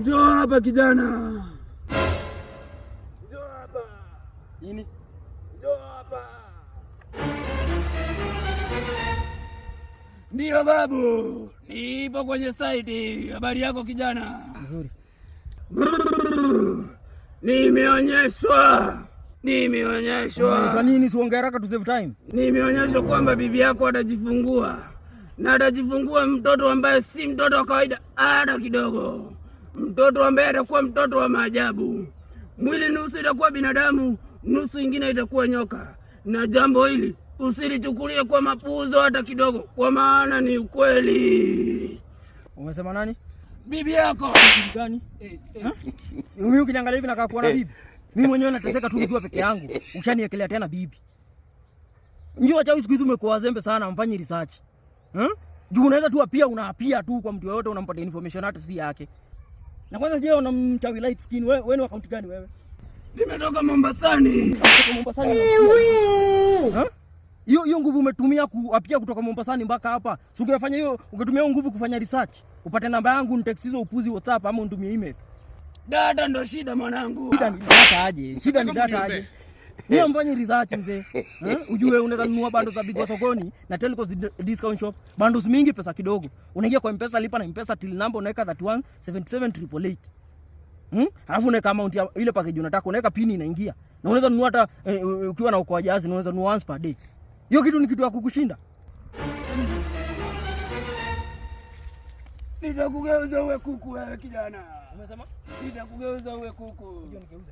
Njoo hapa kijana. Njoo hapa. Nini? Njoo hapa. Ndio babu, nipo kwenye site. Habari yako kijana? Nzuri. Nimeonyeshwa. Kwa nini siongea haraka to save time? Nimeonyeshwa kwamba bibi yako atajifungua. Na atajifungua mtoto ambaye si mtoto wa kawaida hata kidogo. Mtoto ambaye atakuwa mtoto wa maajabu. Mwili nusu itakuwa binadamu, nusu ingine itakuwa nyoka. Na jambo hili usilichukulie kwa mapuuzo hata kidogo, kwa maana ni ukweli. Umesema nani? Bibi yako. Bibi gani? Mimi ukiniangalia hivi nakaa kuona bibi. Mimi mwenyewe nateseka tu nikiwa peke yangu. Ushaniekelea tena bibi. Njoo acha siku hizi umekuwa wazembe sana, mfanye research. Juu unaweza tu unaapia tu kwa mtu yoyote, unampatia information hata si yake. Na kwanza je, unamchawi light skin wewe ni account gani wewe? Nimetoka Mombasani. Kutoka Mombasani. Hiyo nguvu umetumia kuapia kutoka Mombasani mpaka hapa. Si ungefanya hiyo, ungetumia hiyo nguvu kufanya research. Upate namba yangu, nitext hizo upuzi WhatsApp ama unitumie email. Data ndo shida mwanangu. Shida ni data aje? Shida ni data aje? Niyo mfanye research mzee. Ujue unaweza nunua bundles za Bigwa sokoni na Telcos discount shop. Bundles mingi pesa kidogo. Unaingia kwa M-Pesa, lipa na M-Pesa till number unaweka 3177888. Alafu unaweka amount ya ile package unataka, unaweka pin inaingia. Na unaweza nunua hata ukiwa na ukoa jazi, unaweza nunua once per day. Hiyo kitu ni kitu ya kukushinda. Nitakugeuza uwe kuku wewe kijana. Umesema? Nitakugeuza uwe kuku. Kuja nigeuze.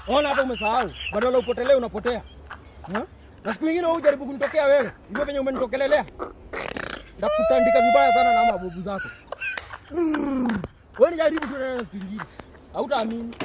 Ona hata umesahau. Badala upotelee unapotea. Na siku nyingine wewe ujaribu kunitokea wewe. Ndio penye umenitokelelea. Ndakutandika vibaya sana na mabobu zako. Wewe ni jaribu tu na siku nyingine. Hautaamini.